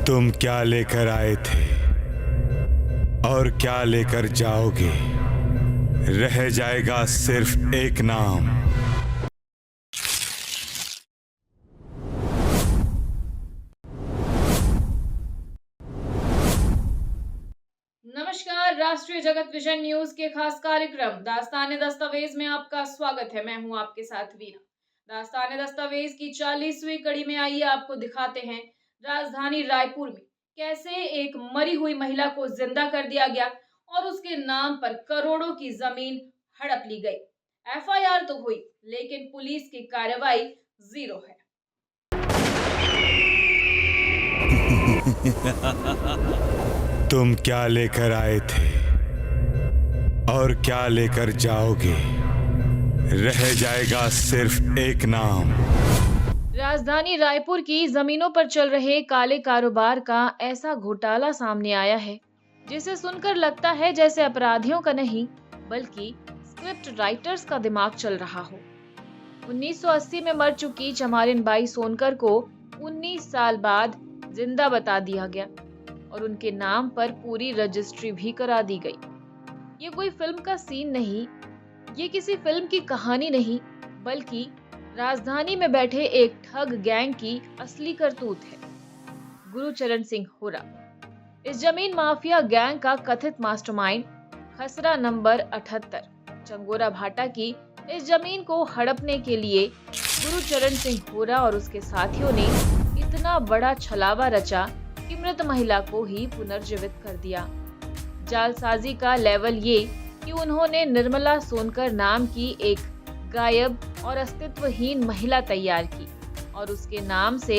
तुम क्या लेकर आए थे और क्या लेकर जाओगे? रह जाएगा सिर्फ एक नाम। नमस्कार। राष्ट्रीय जगत विजन न्यूज के खास कार्यक्रम दास्तान दस्तावेज में आपका स्वागत है। मैं हूं आपके साथ वीना। दास्तान दस्तावेज की 40वीं कड़ी में आइए आपको दिखाते हैं राजधानी रायपुर में कैसे एक मरी हुई महिला को जिंदा कर दिया गया और उसके नाम पर करोड़ों की जमीन हड़प ली गई। एफआईआर तो हुई लेकिन पुलिस की कार्रवाई जीरो है। तुम क्या लेकर आए थे और क्या लेकर जाओगे? रह जाएगा सिर्फ एक नाम। राजधानी रायपुर की जमीनों पर चल रहे काले कारोबार का ऐसा घोटाला सामने आया है जिसे सुनकर लगता है जैसे अपराधियों का नहीं बल्कि स्क्रिप्ट राइटर्स का दिमाग चल रहा हो। 1980 में मर चुकी चमारिन बाई सोनकर को 19 साल बाद जिंदा बता दिया गया और उनके नाम पर पूरी रजिस्ट्री भी करा दी गई। ये कोई फिल्म का सीन नहीं, ये किसी फिल्म की कहानी नहीं, बल्कि राजधानी में बैठे एक ठग गैंग की असली करतूत है। गुरुचरण सिंह होरा इस जमीन माफिया गैंग का कथित मास्टरमाइंड। खसरा नंबर 78 चंगोरा भाटा की इस जमीन को हड़पने के लिए गुरुचरण सिंह होरा और उसके साथियों ने इतना बड़ा छलावा रचा कि मृत महिला को ही पुनर्जीवित कर दिया। जालसाजी का लेवल ये कि उन्होंने निर्मला सोनकर नाम की एक गायब और अस्तित्वहीन महिला तैयार की और उसके नाम से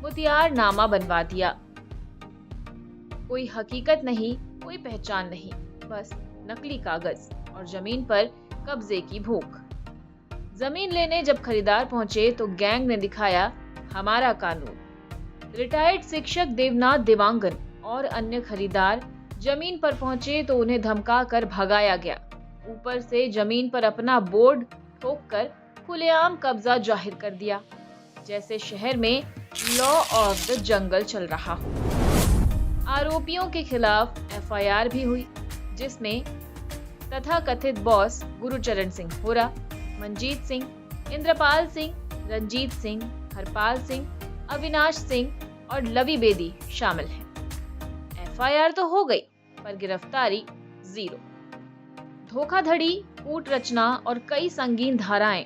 मुतियारनामा बनवा दिया। कोई हकीकत नहीं, कोई पहचान नहीं, बस नकली कागज और जमीन पर कब्जे की भूख। जमीन लेने जब खरीदार पहुंचे तो गैंग ने दिखाया हमारा कानून। रिटायर्ड शिक्षक देवनाथ देवांगन और अन्य खरीदार जमीन पर पहुंचे तो उन्हें धमका कर भगाया गया। ऊपर से जमीन पर अपना बोर्ड ठोककर खुलेआम कब्जा जाहिर कर दिया, जैसे शहर में लॉ ऑफ द जंगल चल रहा हो। आरोपियों के खिलाफ एफआईआर भी हुई, जिसमें तथाकथित बॉस गुरुचरण सिंह होरा, मनजीत सिंह, इंद्रपाल सिंह, रंजीत सिंह, हरपाल सिंह, अविनाश सिंह और लवी बेदी शामिल हैं। एफआईआर तो हो गई पर गिरफ्तारी जीरो। धोखाधड़ी, कूट रचना और कई संगीन धाराएं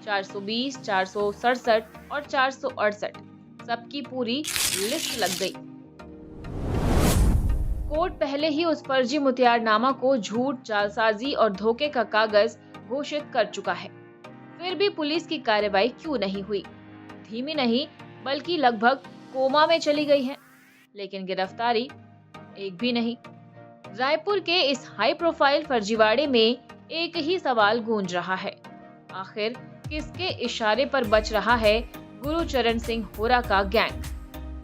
420, 467 और 468 सबकी पूरी लिस्ट लग गई। कोर्ट पहले ही उस फर्जी मुतियारनामा को झूठ, जालसाजी और धोखे का कागज घोषित कर चुका है। फिर भी पुलिस की कार्रवाई क्यों नहीं हुई? धीमी नहीं बल्कि लगभग कोमा में चली गई है, लेकिन गिरफ्तारी एक भी नहीं। रायपुर के इस हाई प्रोफाइल फर्जीवाड़े में एक ही सवाल गूंज रहा है, आखिर किसके इशारे पर बच रहा है गुरुचरण सिंह होरा का गैंग?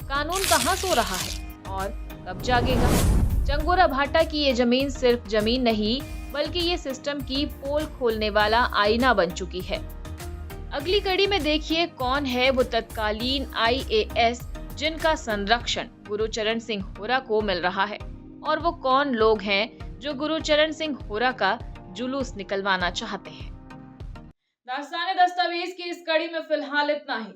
कानून कहां सो रहा है और कब जागेगा? चंगोरा भाटा की ये जमीन सिर्फ जमीन नहीं बल्कि ये सिस्टम की पोल खोलने वाला आईना बन चुकी है। अगली कड़ी में देखिए कौन है वो तत्कालीन आईएएस जिनका संरक्षण गुरुचरण सिंह होरा को मिल रहा है और वो कौन लोग हैं जो गुरुचरण सिंह होरा का जुलूस निकलवाना चाहते हैं। दास्तान दस्तावेज की इस कड़ी में फिलहाल इतना ही।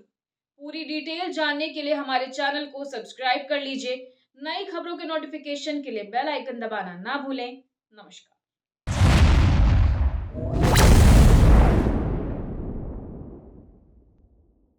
पूरी डिटेल जानने के लिए हमारे चैनल को सब्सक्राइब कर लीजिए। नई खबरों के नोटिफिकेशन के लिए बेल आइकन दबाना ना भूलें। नमस्कार।